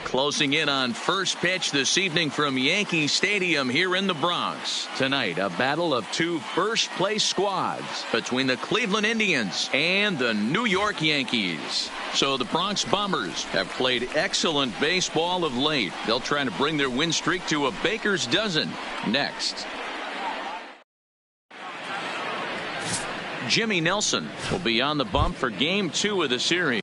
Closing in on first pitch this evening from Yankee Stadium here in the Bronx. Tonight, a battle of two first-place squads between the Cleveland Indians and the New York Yankees. So the Bronx Bombers have played excellent baseball of late. They'll try to bring their win streak to a baker's dozen next. Jimmy Nelson will be on the bump for Game 2 of the series.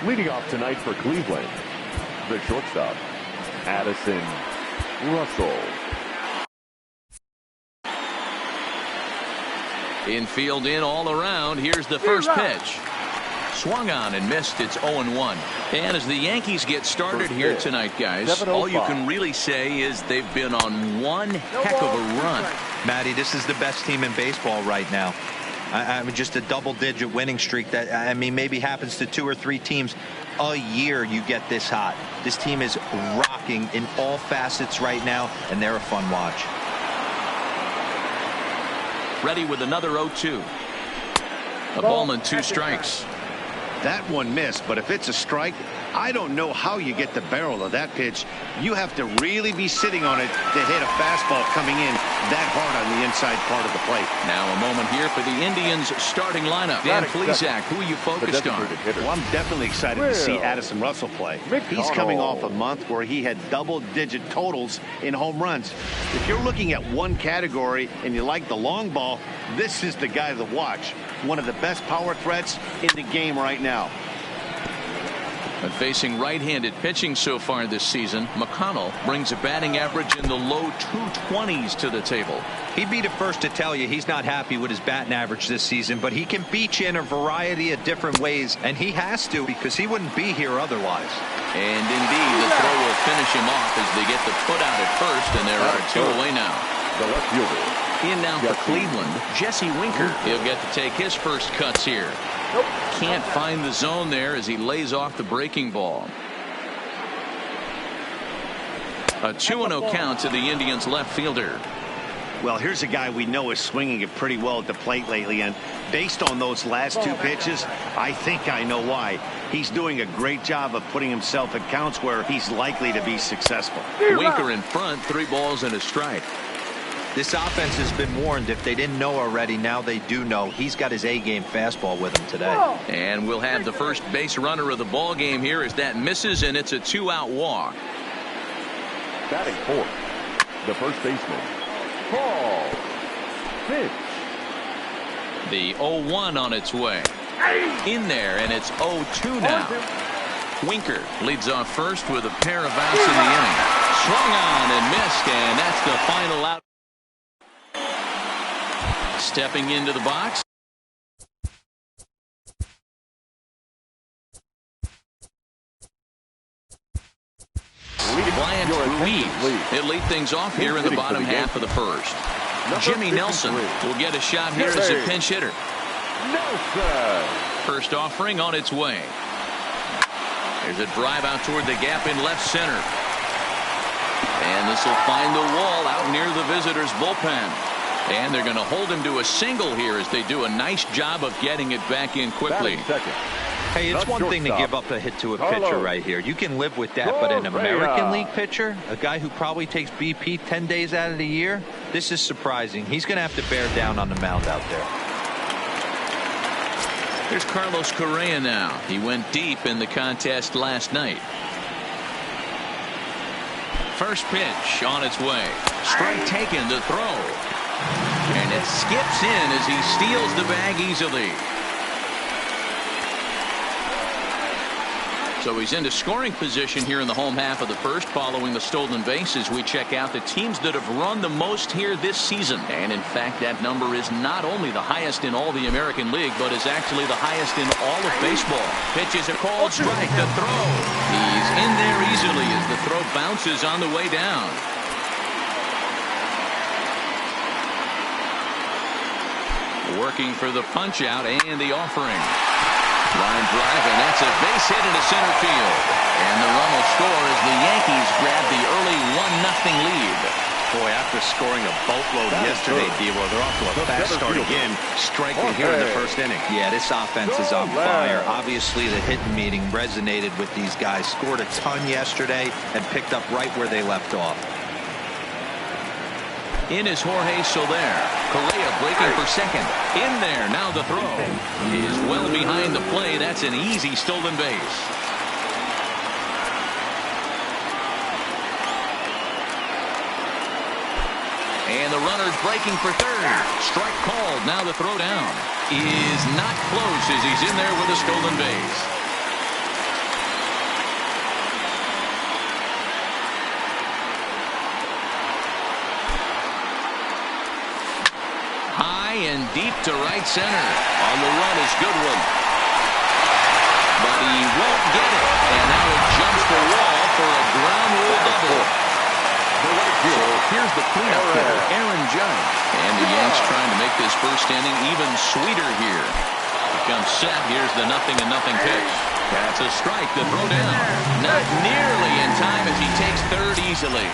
Leading off tonight for Cleveland, the shortstop, Addison Russell. Infield in all around. Here's the first pitch. Swung on and missed. It's 0-1. And as the Yankees get started here tonight, guys, all you can really say is they've been on one heck of a run. Matty, this is the best team in baseball right now. I mean, just a double-digit winning streak that, I mean, maybe happens to 2 or 3 teams a year. You get this hot. This team is rocking in all facets right now, and they're a fun watch. Ready with another 0-2. A ball and 2 strikes. That one missed, but if it's a strike, I don't know how you get the barrel of that pitch. You have to really be sitting on it to hit a fastball coming in that hard on the inside part of the plate. Now a moment here for the Indians starting lineup. Dan Plesac, who are you focused on? Well, I'm definitely excited to see Addison Russell play. He's coming off a month where he had double-digit totals in home runs. If you're looking at one category and you like the long ball, this is the guy to watch. One of the best power threats in the game right now. But facing right-handed pitching so far this season, McConnell brings a batting average in the low 220s to the table. He'd be the first to tell you he's not happy with his batting average this season, but he can beat you in a variety of different ways, and he has to because he wouldn't be here otherwise. And indeed, the throw will finish him off as they get the put out at first, and there are 2 away now. The left fielder. In now for Cleveland, Jesse Winker. He'll get to take his first cuts here. Can't find the zone there as he lays off the breaking ball. A 2-0 count to the Indians left fielder. Well, here's a guy we know is swinging it pretty well at the plate lately, and based on those last 2 pitches, I think I know why. He's doing a great job of putting himself at counts where he's likely to be successful. Winker in front, 3 balls and a strike. This offense has been warned. If they didn't know already, now they do know. He's got his A-game fastball with him today. And we'll have the first base runner of the ball game here as that misses, and it's a 2-out walk. Batting fourth, the first baseman, Paul Finch. The 0-1 on its way. In there, and it's 0-2 now. Winker leads off first with a pair of outs in the inning. Swung on and missed, and that's the final out. Stepping into the box. Bryant Ruiz. He'll lead things off here in the bottom half of the first. Jimmy Nelson will get a shot here as a pinch hitter. First offering on its way. There's a drive out toward the gap in left center. And this will find the wall out near the visitors' bullpen. And they're going to hold him to a single here as they do a nice job of getting it back in quickly. Hey, it's one thing to give up a hit to a pitcher right here. You can live with that, but an American League pitcher, a guy who probably takes BP 10 days out of the year, this is surprising. He's going to have to bear down on the mound out there. Here's Carlos Correa now. He went deep in the contest last night. First pitch on its way. Strike taken to throw. And it skips in as he steals the bag easily. So he's into scoring position here in the home half of the first following the stolen base as we check out the teams that have run the most here this season. And in fact, that number is not only the highest in all the American League, but is actually the highest in all of baseball. Pitch is a called strike to throw. He's in there easily as the throw bounces on the way down. Working for the punch out and the offering. Line drive, and that's a base hit into center field. And the run will score as the Yankees grab the early 1-0 lead. Boy, after scoring a boatload yesterday, Devo, they're off to a fast start again, striking here in the first inning. Yeah, this offense is on fire. Obviously, the hitting meeting resonated with these guys. Scored a ton yesterday and picked up right where they left off. In is Jorge Soler. Correa breaking for second. In there. Now the throw is well behind the play. That's an easy stolen base. And the runner's breaking for third. Strike called. Now the throw down is not close as he's in there with a stolen base. High and deep to right center. On the run is Goodwin. But he won't get it. And now it jumps the wall for a ground rule double. So here's the cleanup hitter, Aaron Judge. And the Yanks trying to make this first inning even sweeter here. Becomes set. Here's the 0-0 pitch. That's a strike. The throw down. Not nearly in time as he takes third easily.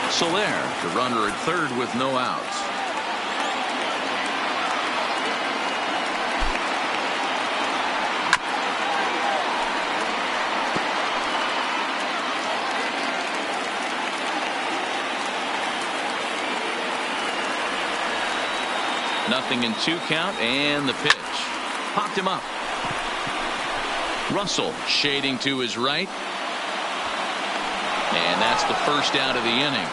Soler, the runner at third with no outs. Nothing in 2 count, and the pitch. Popped him up. Russell shading to his right. And that's the first out of the inning.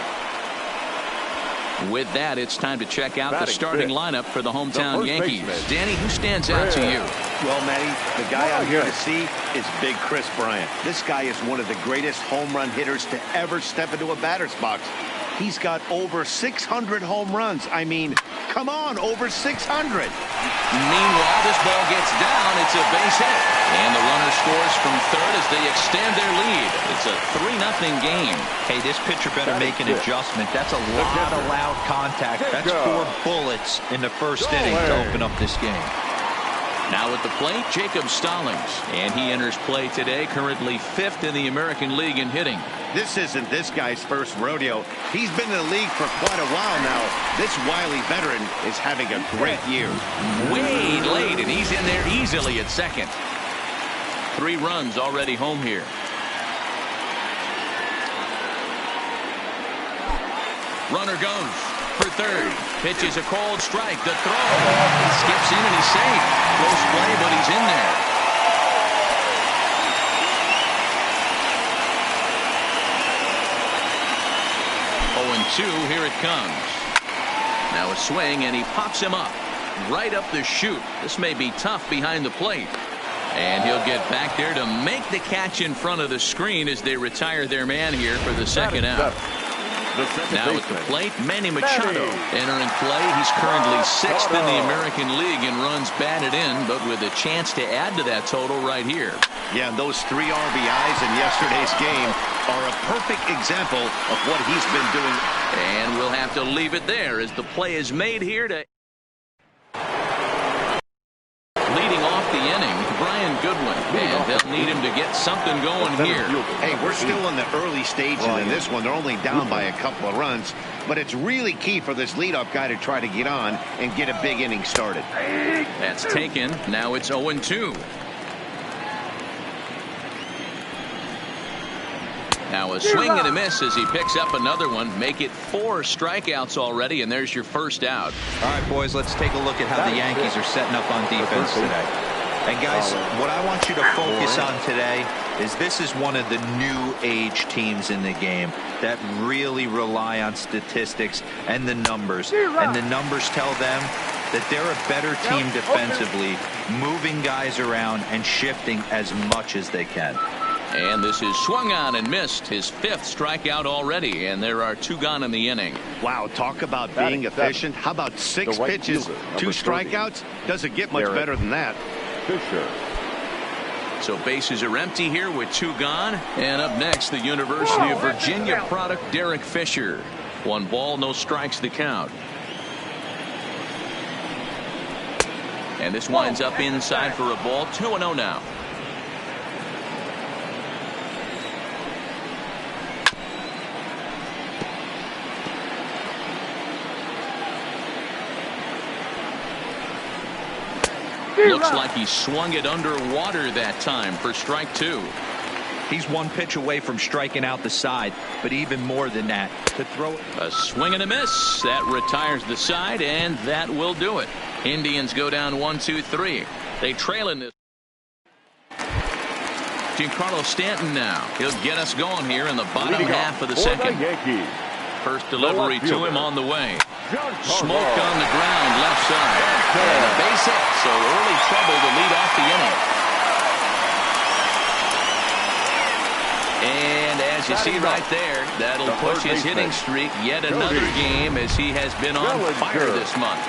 With that, it's time to check out the starting lineup for the hometown Yankees. Danny, who stands out to you? Well, Matty, the guy I'm here to see is Big Chris Bryant. This guy is one of the greatest home run hitters to ever step into a batter's box. He's got over 600 home runs. I mean, come on, over 600. Meanwhile, this ball gets down. It's a base hit. And the runner scores from third as they extend their lead. It's a 3-0 game. Hey, this pitcher better make an adjustment. That's a lot of loud contact. That's 4 bullets in the first inning to open up this game. Now at the plate, Jacob Stallings. And he enters play today, currently 5th in the American League in hitting. This isn't this guy's first rodeo. He's been in the league for quite a while now. This wily veteran is having a great year. Way late, and he's in there easily at second. 3 runs already home here. Runner goes for third. Pitch is a called strike. The throw. He skips in and he's safe. Close play, but he's in there. Two, here it comes. Now a swing, and he pops him up right up the chute. This may be tough behind the plate. And he'll get back there to make the catch in front of the screen as they retire their man here for the second out. Now at the plate, Manny Machado entering play. He's currently 6th in the American League in runs batted in, but with a chance to add to that total right here. Yeah, and those 3 RBIs in yesterday's game are a perfect example of what he's been doing. And we'll have to leave it there as the play is made here to leading off the inning, Brian Goodwin. And they'll need him to get something going here. Hey, we're still in the early stages in this one. They're only down by a couple of runs. But it's really key for this leadoff guy to try to get on and get a big inning started. That's taken. Now it's 0-2. Now a swing and a miss as he picks up another one. Make it 4 strikeouts already, and there's your first out. All right, boys, let's take a look at how the Yankees are setting up on defense today. And guys, what I want you to focus on today is this is one of the new age teams in the game that really rely on statistics and the numbers. And the numbers tell them that they're a better team defensively, moving guys around and shifting as much as they can. And this is swung on and missed, his 5th strikeout already, and there are 2 gone in the inning. Wow, talk about being efficient. How about 6 pitches, 2 strikeouts? Doesn't get much better than that. So bases are empty here with 2 gone. And up next, the University of Virginia product, Derek Fisher. 1 ball, no strikes the count. And this winds up inside for a ball. 2-0 now. Looks like he swung it underwater that time for strike 2. He's one pitch away from striking out the side, but even more than that, to throw a swing and a miss that retires the side, and that will do it. Indians go down 1-2-3. They trail in this. Giancarlo Stanton now. He'll get us going here in the bottom half of the second. First delivery to him on the way. Smoked on the ground left side. And a base hit, so early trouble to lead off the inning. And as you see right there, that'll push his hitting streak yet another game as he has been on fire this month.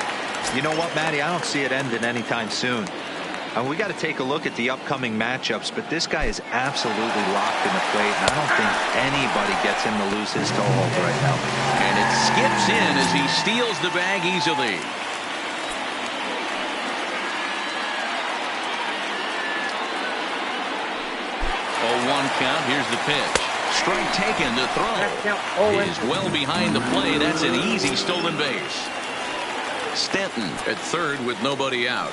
You know what, Matty? I don't see it ending anytime soon. We got to take a look at the upcoming matchups, but this guy is absolutely locked in the plate, and I don't think anybody gets him to lose his toehold right now. And it skips in as he steals the bag easily. Oh, 1 count. Here's the pitch. Strike taken. The throw is well behind the play. That's an easy stolen base. Stanton at third with nobody out.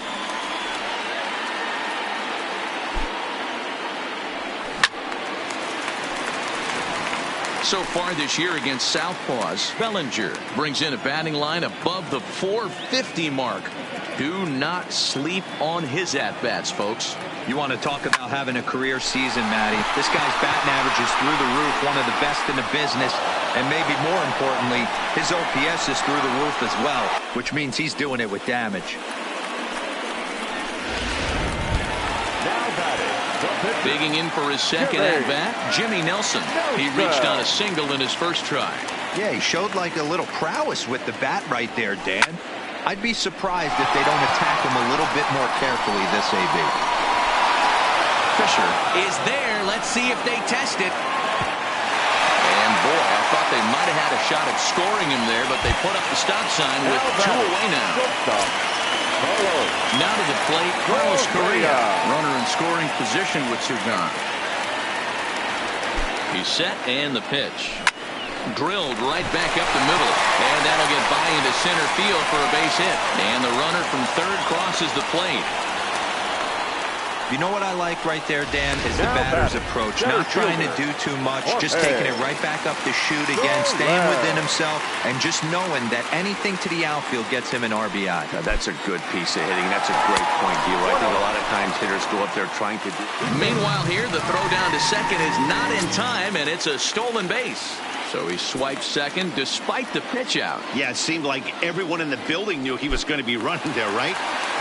So far this year against Southpaws, Bellinger brings in a batting line above the .450 mark. Do not sleep on his at-bats, folks. You want to talk about having a career season, Matty. This guy's batting average is through the roof, one of the best in the business, and maybe more importantly, his OPS is through the roof as well, which means he's doing it with damage. Bigging in for his second at-bat, Jimmy Nelson. He reached on a single in his first try. Yeah, he showed like a little prowess with the bat right there, Dan. I'd be surprised if they don't attack him a little bit more carefully this AB. Fisher is there. Let's see if they test it. And boy, I thought they might have had a shot at scoring him there, but they put up the stop sign with 2 away now. Now to the plate, Carlos Correa. Runner in scoring position with Sugan. He's set, and the pitch. Drilled right back up the middle. And that'll get by into center field for a base hit. And the runner from third crosses the plate. You know what I like right there, Dan, is the batter's approach. Not trying to do too much, just taking it right back up to shoot again, staying within himself, and just knowing that anything to the outfield gets him an RBI. Now, that's a good piece of hitting. That's a great point, Gio. I think a lot of times hitters go up there trying to do. Meanwhile here, the throw down to second is not in time, and it's a stolen base. So he swipes second despite the pitch out. Yeah, it seemed like everyone in the building knew he was going to be running there, right?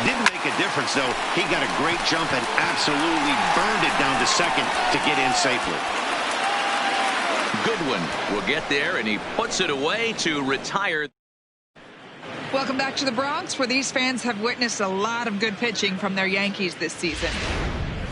Didn't make a difference, though. He got a great jump and absolutely burned it down to second to get in safely. Goodwin will get there, and he puts it away to retire. Welcome back to the Bronx, where these fans have witnessed a lot of good pitching from their Yankees this season.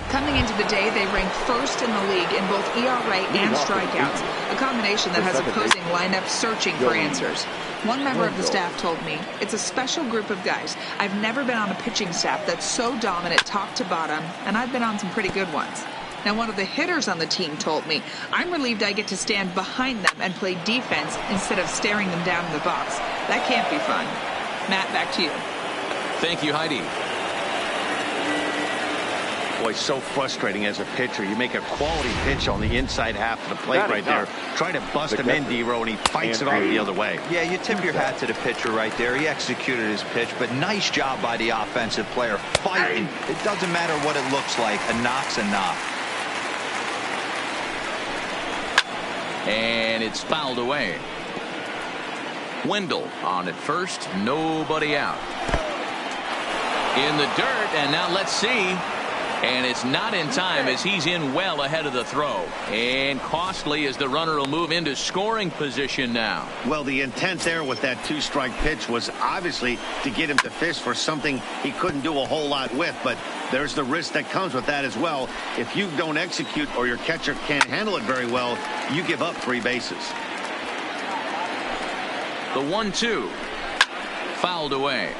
Coming into the day, they rank first in the league in both ERA and strikeouts, a combination that has opposing lineups searching for answers. One member of the staff told me, it's a special group of guys. I've never been on a pitching staff that's so dominant top to bottom, and I've been on some pretty good ones. Now, one of the hitters on the team told me, I'm relieved I get to stand behind them and play defense instead of staring them down in the box. That can't be fun. Matt, back to you. Thank you, Heidi. Boy, so frustrating as a pitcher. You make a quality pitch on the inside half of the plate right there. Try to bust him in, D-Row, and he fights it off the other way. Yeah, you tip your hat to the pitcher right there. He executed his pitch, but nice job by the offensive player. Fighting. It doesn't matter what it looks like. A knock's a knock. And it's fouled away. Wendell on at first. Nobody out. In the dirt, and now let's see. And it's not in time as he's in well ahead of the throw. And costly as the runner will move into scoring position now. Well, the intent there with that 2-strike pitch was obviously to get him to fish for something he couldn't do a whole lot with. But there's the risk that comes with that as well. If you don't execute or your catcher can't handle it very well, you give up 3 bases. The 1-2 fouled away.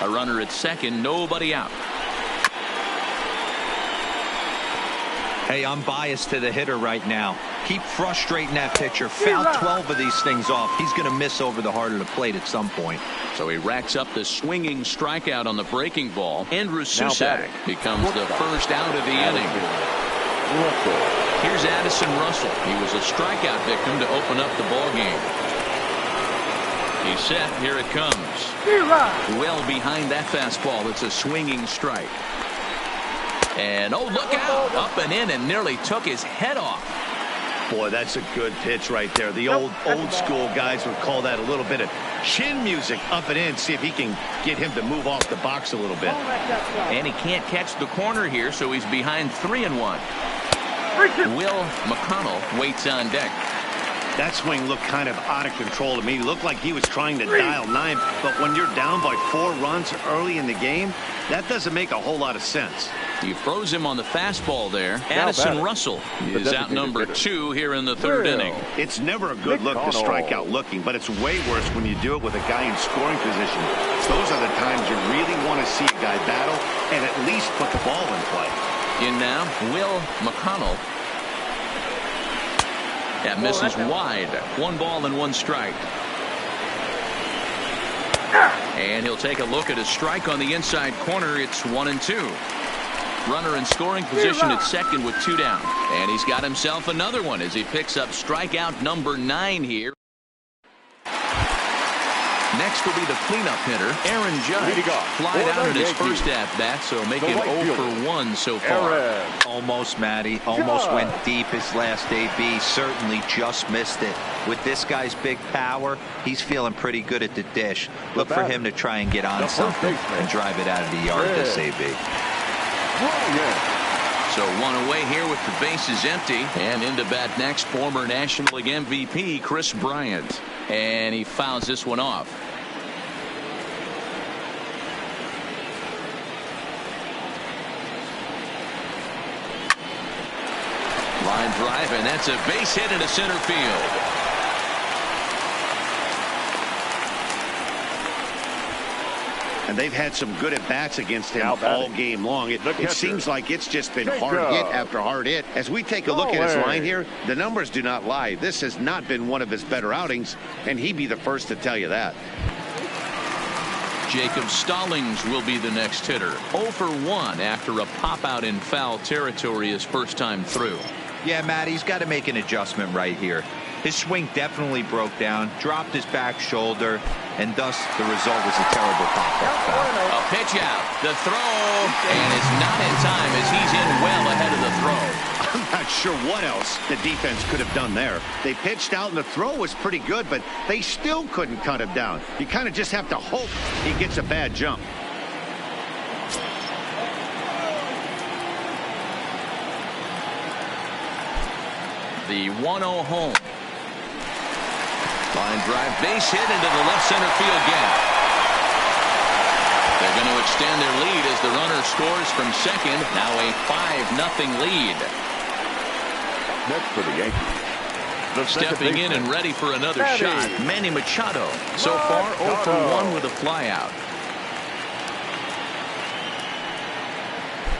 A runner at second, nobody out. Hey, I'm biased to the hitter right now. Keep frustrating that pitcher. Foul 12 of these things off. He's going to miss over the heart of the plate at some point. So he racks up the swinging strikeout on the breaking ball. Andrew Susak becomes the first out of the inning. Here's Addison Russell. He was a strikeout victim to open up the ball game. He's set. Here it comes. Well behind that fastball. It's a swinging strike. And oh, look out. Up and in and nearly took his head off. Boy, that's a good pitch right there. The old school guys would call that a little bit of chin music. Up and in. See if he can get him to move off the box a little bit. And he can't catch the corner here, so he's behind 3-1. Will McConnell waits on deck. That swing looked kind of out of control to me. It looked like he was trying to dial 9, but when you're down by 4 runs early in the game, that doesn't make a whole lot of sense. He froze him on the fastball there. Addison Russell is out number 2 here in the 3rd inning. It's never a good look to strike out looking, but it's way worse when you do it with a guy in scoring position. Those are the times you really want to see a guy battle and at least put the ball in play. In now, Will McConnell. That misses wide. 1 ball and 1 strike. And he'll take a look at a strike on the inside corner. It's 1-2. Runner in scoring position at second with 2 down. And he's got himself another one as he picks up strikeout number 9 here. Next will be the cleanup hitter, Aaron Judge. Flied out in his first at-bat, so make him 0 for 1 so far. Almost, Matty. Almost went deep his last AB. Certainly just missed it. With this guy's big power, he's feeling pretty good at the dish. Look for him to try and get on something and drive it out of the yard this AB. So 1 away here with the bases empty. And into bat next, former National League MVP Chris Bryant. And he fouls this one off. Line drive, and that's a base hit into center field. And they've had some good at-bats against him all game long. It seems like it's just been hard hit after hard hit. As we take a look at his line here, the numbers do not lie. This has not been one of his better outings, and he'd be the first to tell you that. Jacob Stallings will be the next hitter. 0 for 1 after a pop-out in foul territory his first time through. Yeah, Matt, he's got to make an adjustment right here. His swing definitely broke down, dropped his back shoulder, and thus the result was a terrible pop-up foul. A pitch out, the throw, and it's not in time as he's in well ahead of the throw. I'm not sure what else the defense could have done there. They pitched out and the throw was pretty good, but they still couldn't cut him down. You kind of just have to hope he gets a bad jump. The 1-0 home. Line drive, base hit into the left center field gap. They're going to extend their lead as the runner scores from second. Now a 5-0 lead. Next for the Yankees. Stepping in and ready for another shot, Manny Machado. So far 0 for 1 with a flyout.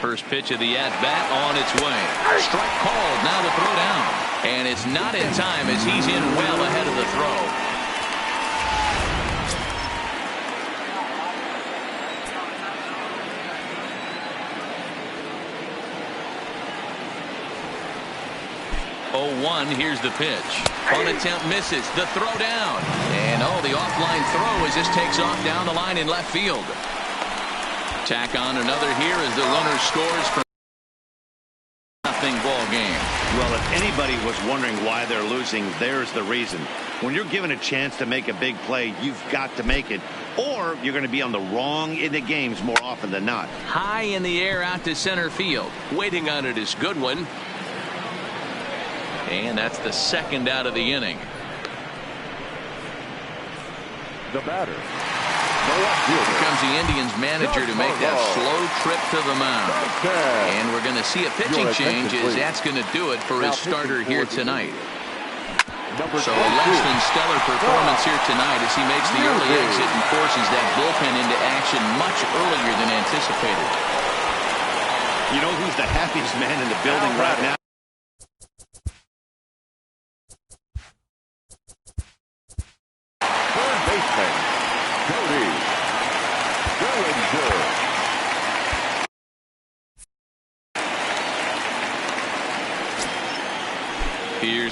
First pitch of the at-bat on its way. Strike called, now the throw down. And it's not in time as he's in well ahead of the throw. Here's the pitch. On attempt misses. The throw down. And the offline throw as this takes off down the line in left field. Tack on another here as the runner scores from nothing ball game. Well, if anybody was wondering why they're losing, there's the reason. When you're given a chance to make a big play, you've got to make it, or you're going to be on the wrong end of games more often than not. High in the air out to center field. Waiting on it is Goodwin. And that's the second out of the inning. The batter. Here comes the Indians manager to make that slow trip to the mound. And we're going to see a pitching change as that's going to do it for his starter here tonight. So a less than stellar performance here tonight as he makes the early exit and forces that bullpen into action much earlier than anticipated. You know who's the happiest man in the building right now?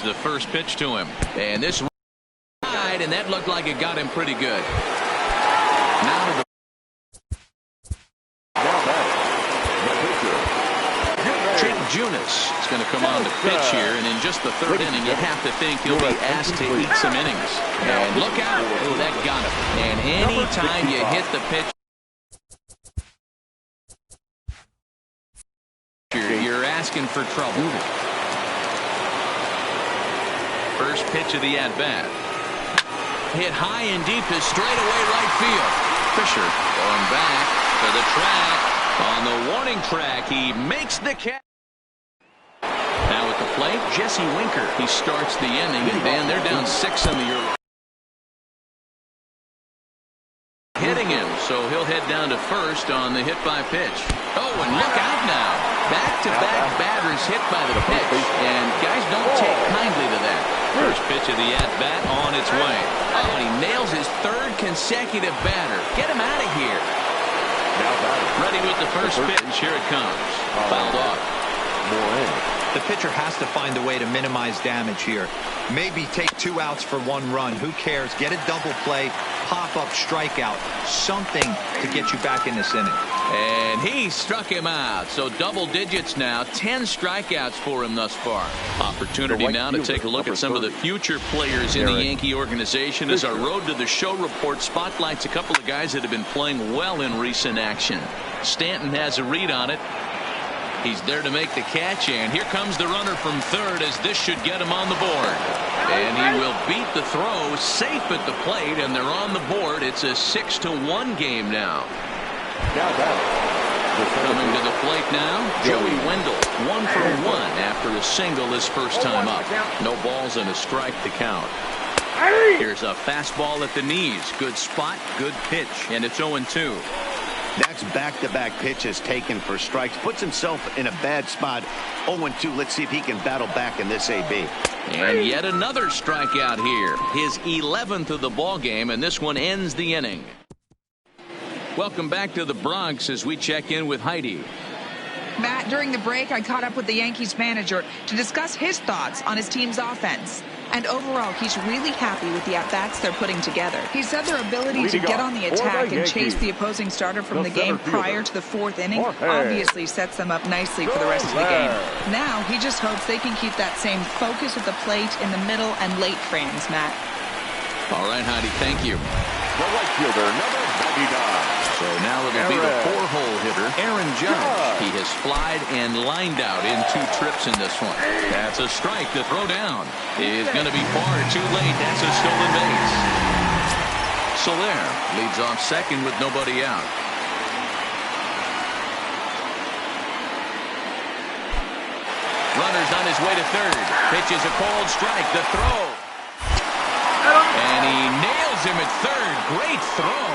the first pitch to him. And this ride, and that looked like it got him pretty good. Now to the Junis is going to come on to pitch here, and in just the third inning, you have to think he'll be asked to eat some innings. And look out. Oh, that got him. And any time you hit the pitch, you're asking for trouble. First pitch of the at-bat. Hit high and deep to straightaway right field. Fisher going back to the track. On the warning track, he makes the catch. Now at the plate, Jesse Winker. He starts the inning, and then they're down 6 in the early. Hitting him, so he'll head down to first on the hit by pitch. Oh, and look out now. Back-to-back batters hit by the pitch, and guys don't take kindly to that. First pitch of the at-bat on its way. Oh, and he nails his third consecutive batter. Get him out of here. Ready with the first pitch. Here it comes. Fouled off. The pitcher has to find a way to minimize damage here. Maybe take 2 outs for 1 run. Who cares? Get a double play, pop-up strikeout, something to get you back in this inning. And he struck him out. So double digits now. 10 strikeouts for him thus far. Opportunity now to take a look at some of the future players in the Yankee organization as our Road to the Show report spotlights a couple of guys that have been playing well in recent action. Stanton has a read on it. He's there to make the catch, and here comes the runner from third as this should get him on the board. And he will beat the throw, safe at the plate, and they're on the board. It's a 6-1 game now. Coming to the plate now, Joey Wendell. 1 for 1 after a single his first time up. No balls and a strike to count. Here's a fastball at the knees. Good spot, good pitch, and it's 0-2. That's back-to-back pitches taken for strikes. Puts himself in a bad spot. 0-2. Let's see if he can battle back in this AB. And yet another strikeout here. His 11th of the ball game, and this one ends the inning. Welcome back to the Bronx as we check in with Heidi. Matt, during the break, I caught up with the Yankees manager to discuss his thoughts on his team's offense. And overall, he's really happy with the at-bats they're putting together. He said their ability to get on the attack and chase the opposing starter from the game prior to the 4th inning obviously sets them up nicely for the rest of the game. Now, he just hopes they can keep that same focus at the plate in the middle and late frames, Matt. All right, Heidi, thank you. The right fielder, number 99. So now it'll be the 4-hole hitter, Aaron Judge. He has flied and lined out in 2 trips in this one. That's a strike. The throw down is going to be far too late. That's a stolen base. Soler leads off second with nobody out. Runner's on his way to third. Pitches a cold strike. The throw. And he nails him at third. Great throw.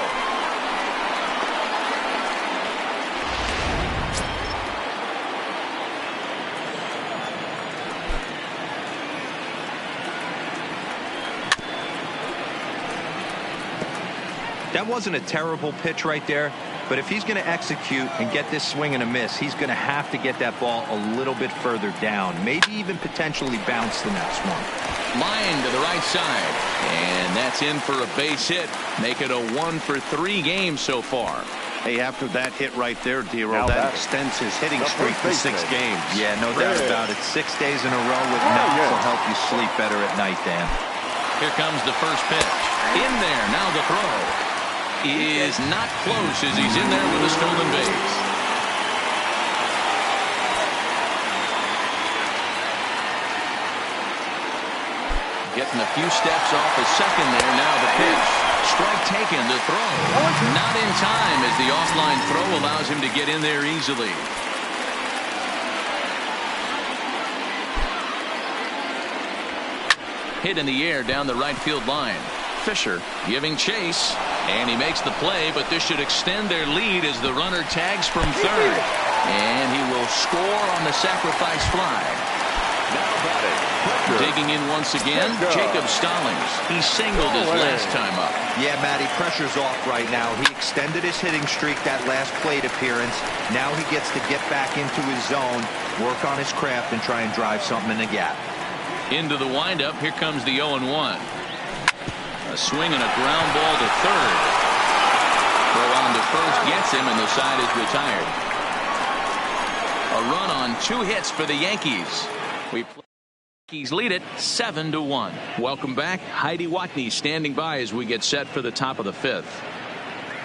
That wasn't a terrible pitch right there, but if he's going to execute and get this swing and a miss, he's going to have to get that ball a little bit further down, maybe even potentially bounce the next one. Line to the right side, and that's in for a base hit. Make it a 1-for-3 game so far. Hey, after that hit right there, D-Roll, that extends his hitting streak to 6 games. Yeah, no doubt about it. 6 days in a row with knocks will help you sleep better at night, Dan. Here comes the first pitch. In there, now the throw. Is not close as he's in there with a stolen base. Getting a few steps off the second there. Now the pitch. Strike taken. The throw. Not in time as the offline throw allows him to get in there easily. Hit in the air down the right field line. Fisher giving chase, and he makes the play, but this should extend their lead as the runner tags from third. And he will score on the sacrifice fly. Digging in once again, Jacob Stallings. He singled his last time up. Yeah, Matty, pressure's off right now. He extended his hitting streak that last plate appearance. Now he gets to get back into his zone, work on his craft, and try and drive something in the gap. Into the windup. Here comes the 0-1. A swing and a ground ball to third. Throw on to first gets him, and the side is retired. A run on 2 hits for the Yankees. Yankees lead it 7-1. Welcome back. Heidi Watney standing by as we get set for the top of the 5th.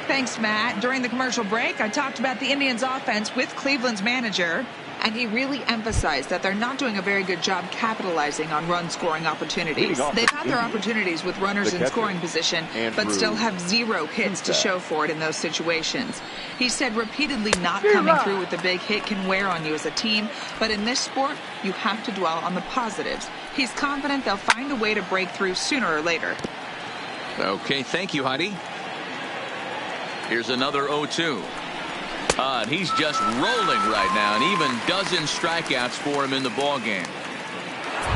Thanks, Matt. During the commercial break, I talked about the Indians' offense with Cleveland's manager, and he really emphasized that they're not doing a very good job capitalizing on run-scoring opportunities. They've had their opportunities with runners in scoring position, but still have 0 hits to show for it in those situations. He said repeatedly not coming through with the big hit can wear on you as a team, but in this sport, you have to dwell on the positives. He's confident they'll find a way to break through sooner or later. Okay, thank you, Heidi. Here's another 0-2. He's just rolling right now, and even dozen strikeouts for him in the ball game.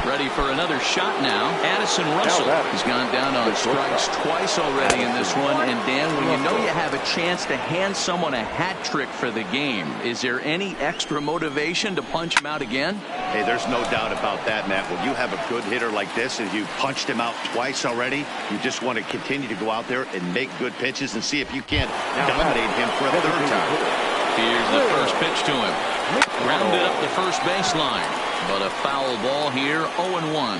Ready for another shot now. Addison Russell has gone down on strikes twice already in this one. And Dan, when you know you have a chance to hand someone a hat trick for the game, is there any extra motivation to punch him out again? Hey, there's no doubt about that, Matt. When you have a good hitter like this and you punched him out twice already, you just want to continue to go out there and make good pitches and see if you can't dominate him for a 3rd time. Here's the first pitch to him. Grounded up the first baseline. But a foul ball here, 0-1.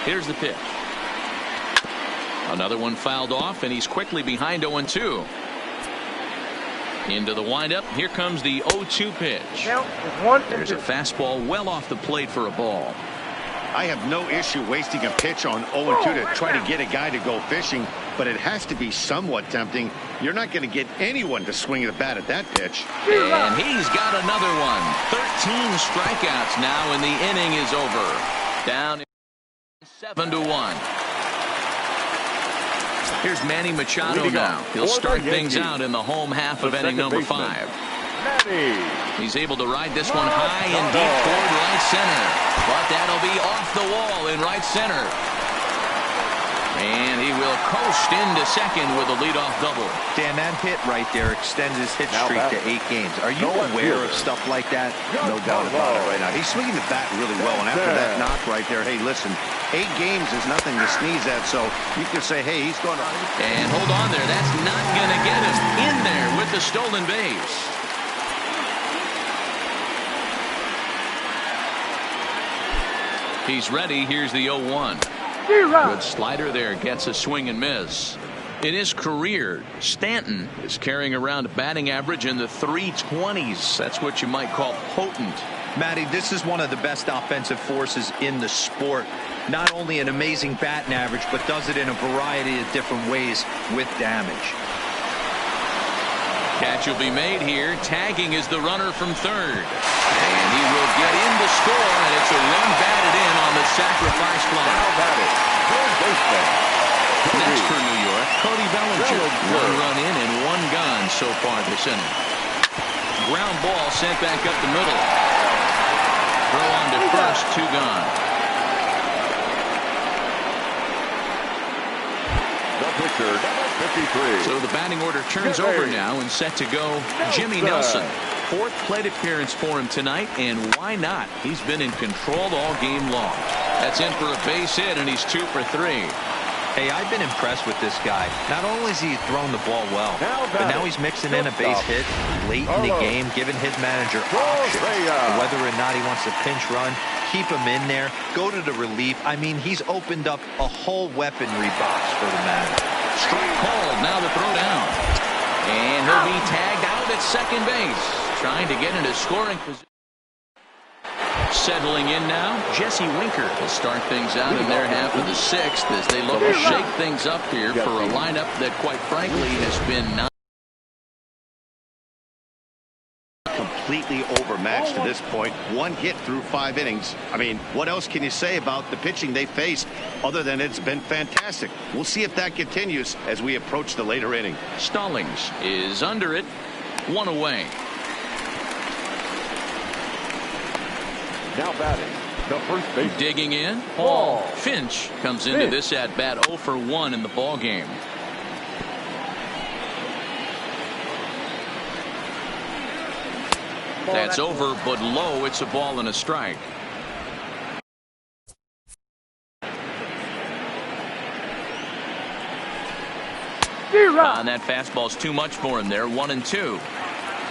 Here's the pitch. Another one fouled off, and he's quickly behind 0-2. Into the windup. Here comes the 0-2 pitch. There's a fastball well off the plate for a ball. I have no issue wasting a pitch on 0-2 to try to get a guy to go fishing, but it has to be somewhat tempting. You're not going to get anyone to swing the bat at that pitch. And he's got another one. 13 strikeouts now, and the inning is over. Down 7-1. Here's Manny Machado now. He'll start things out in the home half of inning number 5. He's able to ride this one high and deep toward right center. But that'll be off the wall in right center. And he will coast into second with a leadoff double. Dan, that hit right there extends his hit streak to 8 games. Are you aware of stuff like that? No doubt about it right now. He's swinging the bat really well. And after that knock right there, hey, listen, 8 games is nothing to sneeze at. So you can say, hey, he's going to. And hold on there. That's not going to get him in there with the stolen base. He's ready. Here's the 0-1. Good slider there. Gets a swing and miss. In his career, Stanton is carrying around a batting average in the 320s. That's what you might call potent. Matty, this is one of the best offensive forces in the sport. Not only an amazing batting average, but does it in a variety of different ways with damage. Catch will be made here. Tagging is the runner from third. And he will get in to score, and it's a run batted in on the sacrifice fly. Next for New York, Cody Bellinger. 1 run in and 1 gone so far this inning. Ground ball sent back up the middle. Throw on to first, 2 gone. So the batting order turns over now, and set to go Jimmy Nelson. 4th plate appearance for him tonight, and why not? He's been in control all game long. That's in for a base hit, and he's 2 for 3. Hey, I've been impressed with this guy. Not only has he thrown the ball well, but now he's mixing in a base hit late in the game, giving his manager options. Whether or not he wants to pinch run, keep him in there, go to the relief. I mean, he's opened up a whole weaponry box for the manager. Strike called. Now the throw down. And he'll be tagged out at second base. Trying to get into scoring position. Settling in now, Jesse Winker will start things out in their half of the 6th as they look to shake things up here for a lineup that, quite frankly, has been not completely overmatched to this point. 1 hit through 5 innings. I mean, what else can you say about the pitching they faced other than it's been fantastic? We'll see if that continues as we approach the later inning. Stallings is under it. 1 away. Now batting, the first base. Digging in, Paul Finch comes into this at bat 0 for 1 in the ball game. That's over, but low. It's a ball and a strike. And that fastball's too much for him there. 1-2.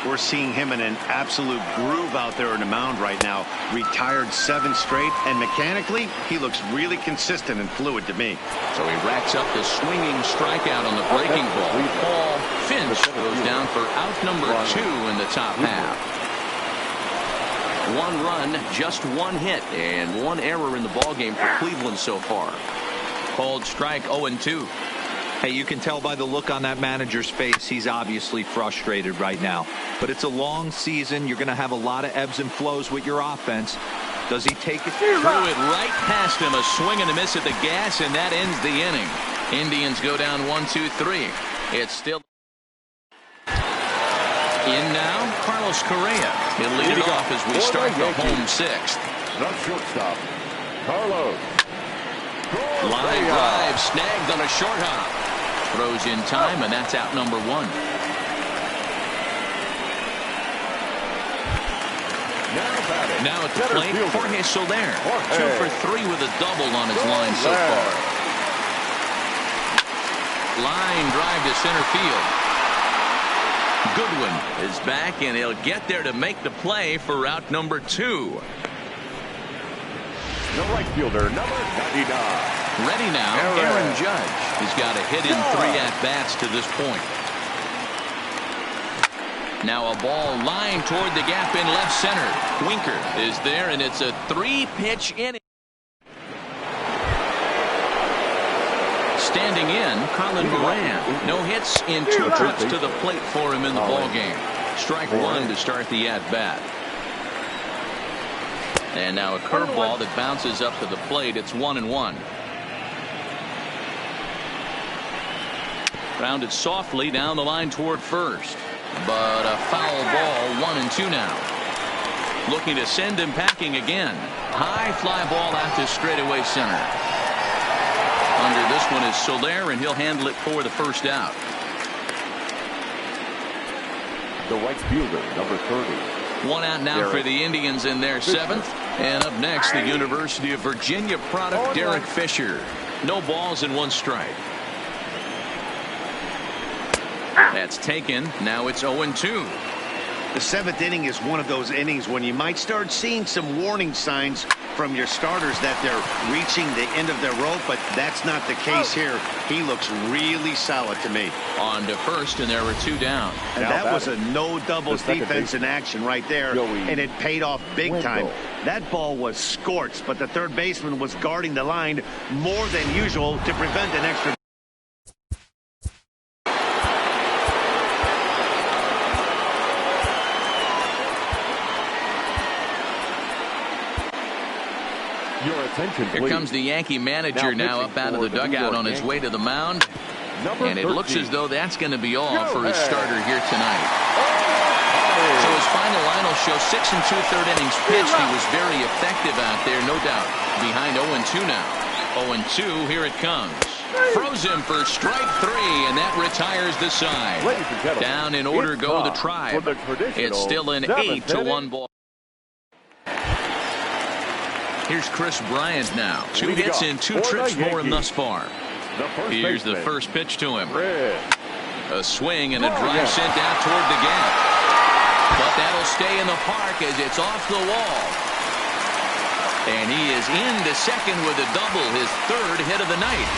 We're seeing him in an absolute groove out there on the mound right now. Retired 7 straight, and mechanically, he looks really consistent and fluid to me. So he racks up the swinging strikeout on the breaking ball. Paul Finch goes down for out number 2 in the top half. 1 run, just 1 hit, and 1 error in the ballgame for Cleveland so far. Called strike 0-2. Hey, you can tell by the look on that manager's face, he's obviously frustrated right now. But it's a long season. You're going to have a lot of ebbs and flows with your offense. Does he take it? Threw it right past him. A swing and a miss at the gas, and that ends the inning. Indians go down 1-2-3. It's still in now. Carlos Correa. He'll lead it off as we start the home 6th. The shortstop, Carlos. Line drive snagged on a short hop. Throws in time, and that's out number 1. Now at the plate, Jorge Soler. 2 for 3 with a double on his line so far. Line drive to center field. Goodwin is back, and he'll get there to make the play for out number 2. The right fielder, number 99. Ready now, Aaron Judge. He's got a hit in 3 at-bats to this point. Now a ball lined toward the gap in left center. Winker is there, and it's a 3-pitch inning. Standing in, Colin Moran. No hits in 2 trips to the plate for him in the ballgame. Strike 1 to start the at-bat. And now a curveball that bounces up to the plate. It's 1-1. Grounded softly down the line toward first. But a foul ball. 1-2 now. Looking to send him packing again. High fly ball out to straightaway center. Under this one is Soler, and he'll handle it for the first out. The right fielder, number 30. 1 out now for the Indians in their 7th. And up next, the University of Virginia product, Derek Fisher. No balls and 1 strike. That's taken. Now it's 0-2. The 7th inning is one of those innings when you might start seeing some warning signs from your starters that they're reaching the end of their rope, but that's not the case here. He looks really solid to me. On to first, and there were 2 down. And that was a no doubles defense in action right there, and it paid off big time. That ball was scorched, but the third baseman was guarding the line more than usual to prevent an extra. Here comes the Yankee manager now up out of the dugout on his way to the mound. And it looks as though that's going to be all for his starter here tonight. So his final line will show 6 2/3 innings pitched. He was very effective out there, no doubt. Behind 0-2 now. 0-2, here it comes. Froze him for strike 3, and that retires the side. Down in order go the Tribe. It's still an 8-1 ball. Here's Chris Bryant now. 2 hits in 2 trips for him thus far. Here's the first pitch to him. A swing and a drive sent out toward the gap. But that'll stay in the park as it's off the wall. And he is into second with a double, his 3rd hit of the night.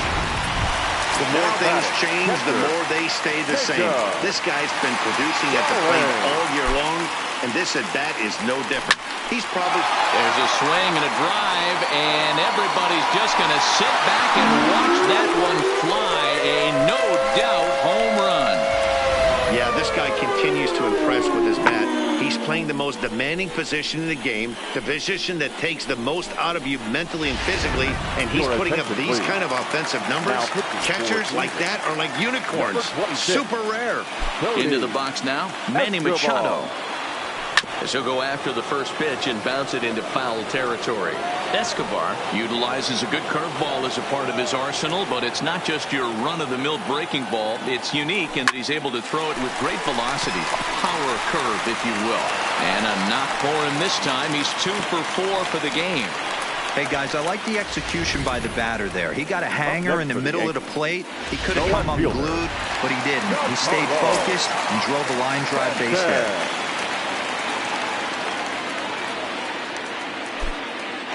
The more things change, the more they stay the same. This guy's been producing at the plate all year long, and this at-bat is no different. He's probably... There's a swing and a drive, and everybody's just going to sit back and watch that one fly. A no-doubt home run. Yeah, this guy continues to impress with his bat. He's playing the most demanding position in the game, the position that takes the most out of you mentally and physically, and he's putting up these kind of offensive numbers. Catchers like that are like unicorns. Super rare. Into the box now, Manny Machado. As he'll go after the first pitch and bounce it into foul territory. Escobar utilizes a good curveball as a part of his arsenal, but it's not just your run-of-the-mill breaking ball. It's unique in that he's able to throw it with great velocity, power curve, if you will. And a knock for him this time. He's 2 for 4 for the game. Hey, guys, I like the execution by the batter there. He got a hanger in the middle of the plate. He could have come unglued, but he didn't. He stayed focused and drove a line drive base hit.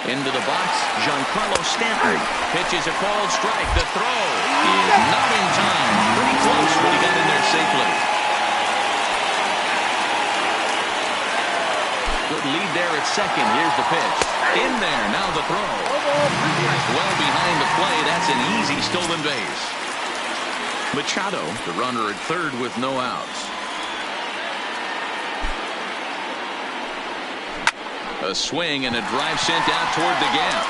Into the box, Giancarlo Stanton pitches a called strike. The throw is not in time. Pretty close, but he got in there safely. Good lead there at second. Here's the pitch. In there, now the throw. Well behind the play. That's an easy stolen base. Machado, the runner at third with no outs. A swing and a drive sent out toward the gap.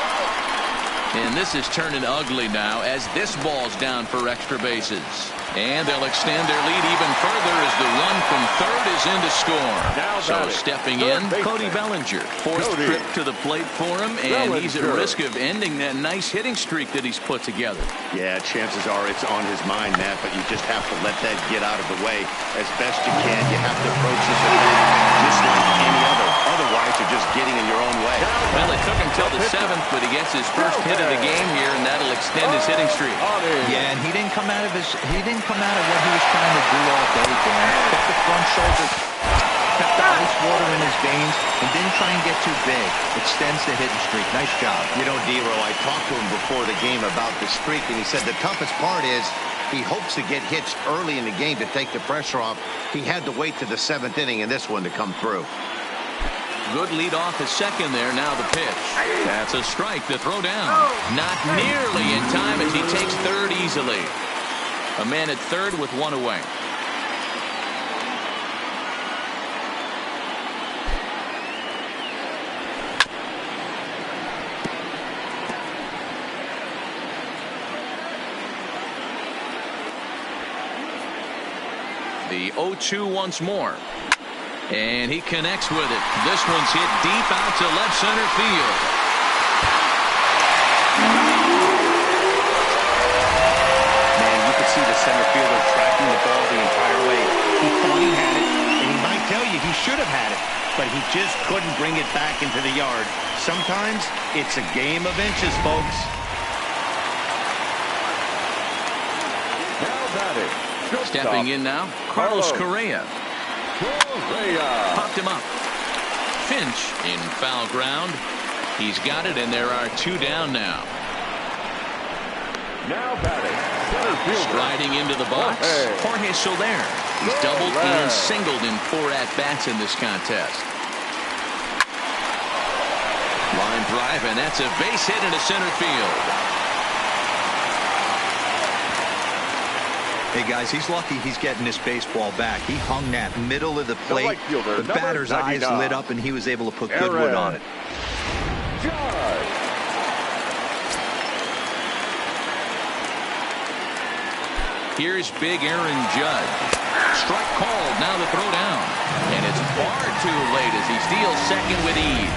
And this is turning ugly now as this ball's down for extra bases. And they'll extend their lead even further as the run from third is in to score. So stepping in, Cody Bellinger. Fourth trip to the plate for him, and he's at risk of ending that nice hitting streak that he's put together. Yeah, chances are it's on his mind, Matt, but you just have to let that get out of the way as best you can. You have to approach this event just like any other. Otherwise, you're just getting in your own way. Well, it took him till the seventh, but he gets his first hit of the game here, and that'll extend his hitting streak. Yeah, and he didn't come out of what he was trying to do all day, Dan. Kept the front shoulder, kept the ice water in his veins, and didn't try and get too big. Extends the hitting streak. Nice job. You know, Dero, I talked to him before the game about the streak, and he said the toughest part is he hopes to get hits early in the game to take the pressure off. He had to wait to the seventh inning in this one to come through. Good lead off at second there. Now the pitch. That's a strike. The throw down. Not nearly in time as he takes third easily. A man at third with one away. The 0-2 once more. And he connects with it. This one's hit deep out to left center field. Man, you could see the center fielder tracking the ball the entire way. He thought he had it, and he might tell you he should have had it, but he just couldn't bring it back into the yard. Sometimes it's a game of inches, folks. Now batting. Stepping in now, Carlos Correa. Popped him up. Finch in foul ground. He's got it, and there are two down now. Now batting. Center fielder. Striding into the box, Jorge Soler. He's doubled and singled in 4 at-bats in this contest. Line drive, and that's a base hit into center field. Hey, guys, he's lucky he's getting this baseball back. He hung that middle of the plate. The batter's eyes lit up, and he was able to put good wood on it. Here's big Aaron Judge. Strike called. Now the throw down. And it's far too late as he steals second with ease.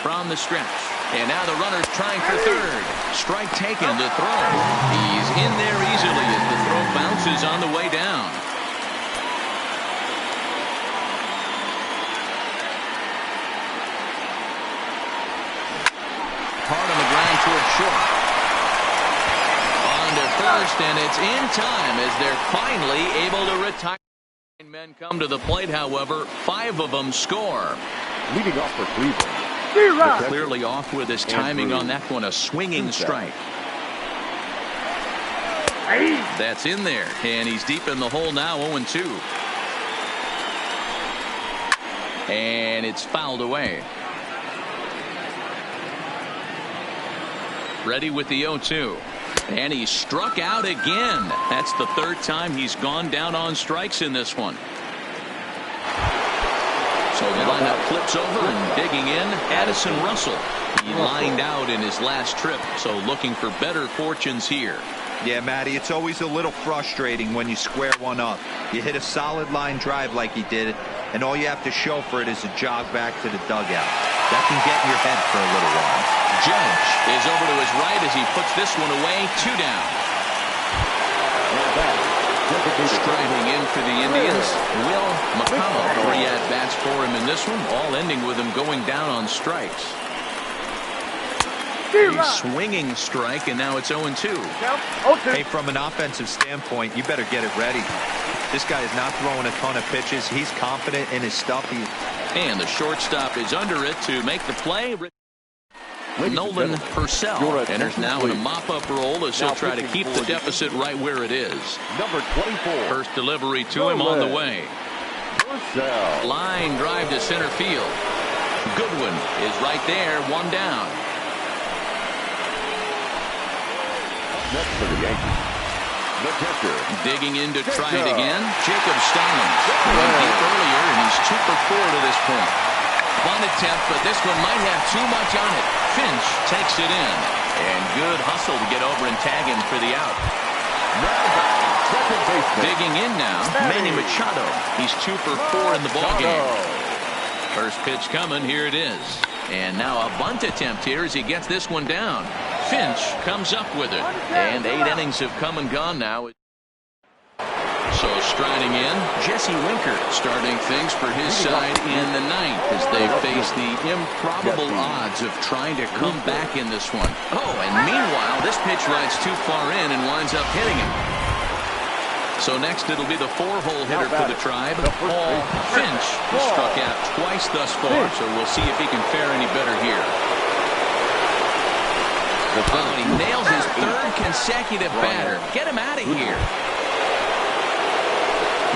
From the stretch. And now the runner's trying for third. Strike taken, the throw. He's in there easily as the throw bounces on the way down. Hard on the ground toward short. On to first, and it's in time as they're finally able to retire. Men come to the plate, however. 5 of them score. Leading off for Cleveland. Clearly off with his timing on that one, a swinging strike. That's in there, and he's deep in the hole now, 0-2. And it's fouled away. Ready with the 0-2. And he struck out again. That's the third time he's gone down on strikes in this one. So the lineup flips over and digging in, Addison Russell. He lined out in his last trip, so looking for better fortunes here. Yeah, Matty, it's always a little frustrating when you square one up. You hit a solid line drive like he did, and all you have to show for it is a jog back to the dugout. That can get in your head for a little while. Judge is over to his right as he puts this one away. 2 down. Striding in for the Indians, Will McConnell. 3 at-bats for him in this one, all ending with him going down on strikes. A swinging strike, and now it's 0-2. Hey, from an offensive standpoint, you better get it ready. This guy is not throwing a ton of pitches. He's confident in his stuff. And the shortstop is under it to make the play. Nolan Purcell enters now in a mop-up role as he'll try to keep the deficit right where it is. Number 24. First delivery to him on the way. Line drive to center field. Goodwin is right there, 1 down. Next for the Yankees, the catcher. Digging in to try it again. Jacob Stallings. Went deep earlier, and he's 2 for 4 to this point. Bunt attempt, but this one might have too much on it. Finch takes it in. And good hustle to get over and tag him for the out. Digging in now, Manny Machado. He's 2 for 4 in the ballgame. First pitch coming, here it is. And now a bunt attempt here as he gets this one down. Finch comes up with it. And 8 innings have come and gone now. So striding in, Jesse Winker starting things for his side in the 9th as they face the improbable odds of trying to come back in this one. Oh, and meanwhile, this pitch rides too far in and winds up hitting him. So next it'll be the 4-hole hitter for the Tribe, Paul Finch, who struck out twice thus far, so we'll see if he can fare any better here. Oh, he nails his 3rd consecutive batter. Get him out of here.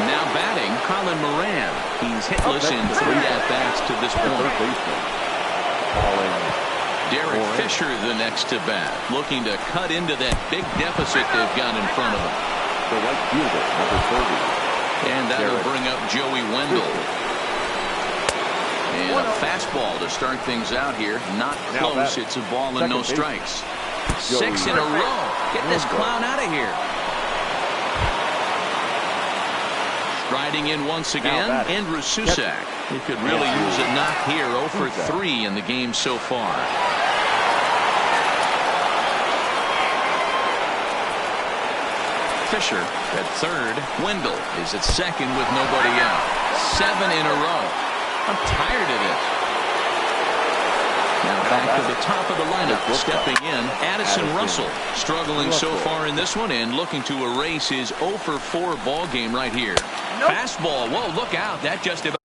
Now batting, Colin Moran. He's hitless in 3 at-bats to this point. Derek Fisher the next to bat, looking to cut into that big deficit they've got in front of them. The right fielder, number 30. And that'll bring up Joey Wendell. And a fastball to start things out here. Not close. It's a ball and no strikes. 6 in a row. Get this clown out of here. Striding in once again, Andrew Susac. He could really use a knock here. 0 for 3 in the game so far. Fisher at 3rd. Wendell is at 2nd with nobody out. 7 in a row. I'm tired of this. Now back to the top of the lineup. Stepping in, Addison Russell. Struggling so far in this one and looking to erase his 0 for 4 ball game right here. Fastball. Whoa, look out. That just about.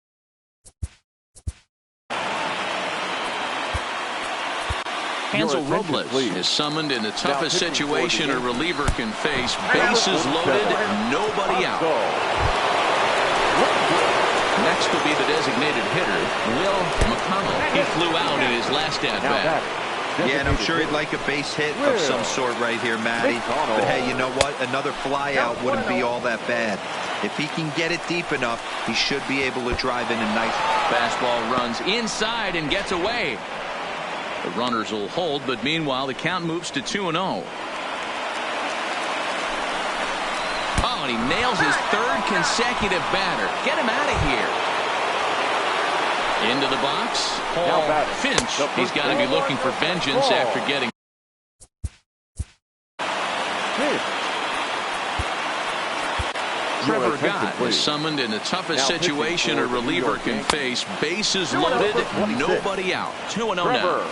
Hansel Robles is summoned in the toughest situation a reliever can face. Bases loaded, nobody out. Next will be the designated hitter, Will McConnell. He flew out in his last at-bat. Yeah, and I'm sure he'd like a base hit of some sort right here, Matty. But hey, you know what? Another fly out wouldn't be all that bad. If he can get it deep enough, he should be able to drive in a nice. Fastball runs inside and gets away. The runners will hold, but meanwhile the count moves to 2-0. Oh, and he nails his 3rd consecutive batter. Get him out of here. Into the box, Paul Finch. He's got to be looking for vengeance after getting. Trevor Gott is summoned in the toughest situation a reliever can face. Bases loaded, nobody out. 2-0 now.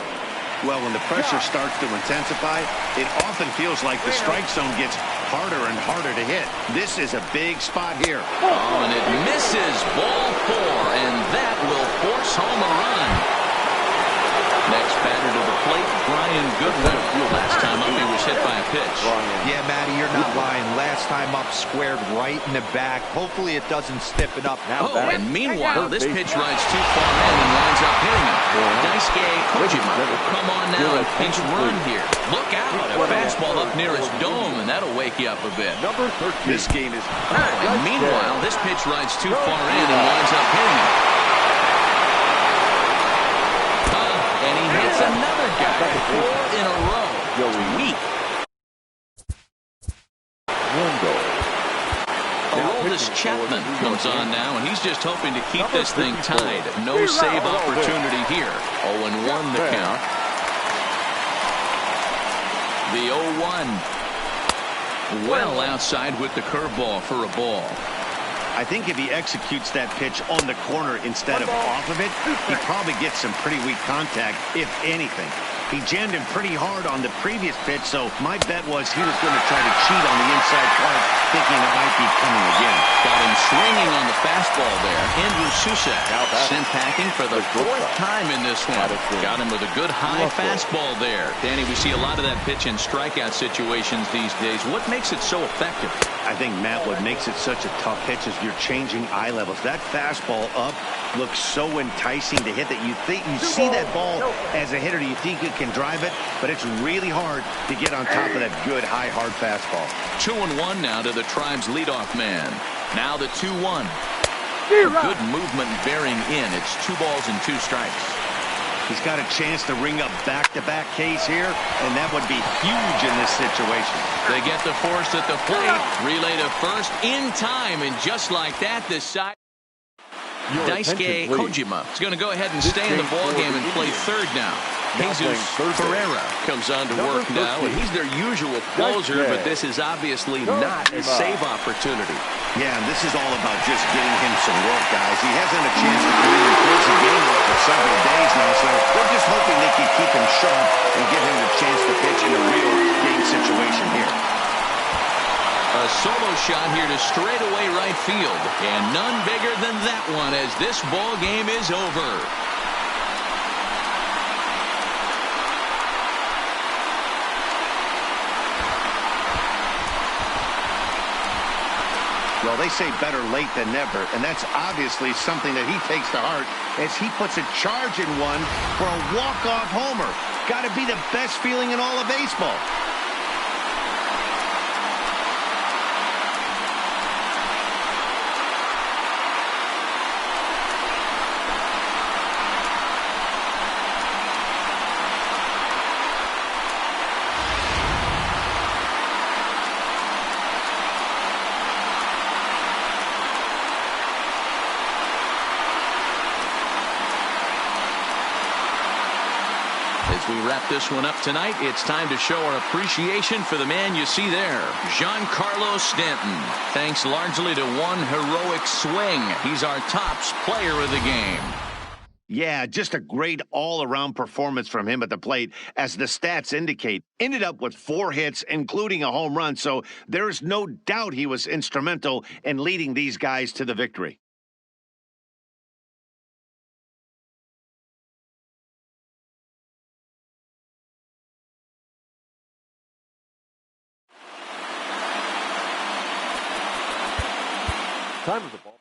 Well, when the pressure starts to intensify, it often feels like the strike zone gets harder and harder to hit. This is a big spot here. Oh, and it misses. Ball 4, and that will force home a run. Next batter to the plate, Brian Goodwin. Last time up, he was hit by a pitch. Yeah, Matty, you're not lying. Last time up, squared right in the back. Hopefully it doesn't stiffen up. Oh, and meanwhile, this pitch rides too far in and winds up hitting him. Daisuke Kojima will come on now and pinch run here. Look out, a fastball up near his dome, and that'll wake you up a bit. This game is. Oh, and meanwhile, this pitch rides too far in and winds up hitting him. And he hits another guy. 4 in a row. Weak. Aroldis Chapman comes on now, and he's just hoping to keep this thing tied. No save opportunity here. 0-1 the count. The 0-1. Well outside with the curveball for a ball. I think if he executes that pitch on the corner instead of off of it, he probably gets some pretty weak contact, if anything. He jammed him pretty hard on the previous pitch, so my bet was he was going to try to cheat on the inside part, thinking it might be coming again. Got him swinging on the fastball there. Andrew Susak sent packing for the fourth time in this one. Got him with a good high fastball there. Danny, we see a lot of that pitch in strikeout situations these days. What makes it so effective? I think, Matt, what makes it such a tough pitch is you're changing eye levels. That fastball up looks so enticing to hit that you see that ball as a hitter, you think you can drive it, but it's really hard to get on top of that good, high, hard fastball. 2-1 now to the Tribe's leadoff man. Now the 2-1. Good movement bearing in. It's 2 balls and 2 strikes. He's got a chance to ring up back-to-back Ks here, and that would be huge in this situation. They get the force at the plate. Relay to first in time, and just like that, the side. Daisuke Kojima is going to go ahead and stay in the ballgame and play third now. Jesus Ferreira comes on to work now, and he's their usual closer, but this is obviously not a save opportunity. Yeah, and this is all about just getting him some work, guys. He hasn't a chance to come in and close the game for several days now, so they're just hoping they can keep him sharp and give him the chance to pitch in a real game situation here. A solo shot here to straightaway right field, and none bigger than that one as this ball game is over. Well, they say better late than never, and that's obviously something that he takes to heart as he puts a charge in one for a walk-off homer. Got to be the best feeling in all of baseball. As we wrap this one up tonight, it's time to show our appreciation for the man you see there, Giancarlo Stanton. Thanks largely to one heroic swing. He's our tops player of the game. Yeah, just a great all-around performance from him at the plate, as the stats indicate. Ended up with 4 hits, including a home run, so there is no doubt he was instrumental in leading these guys to the victory. Time of the ball.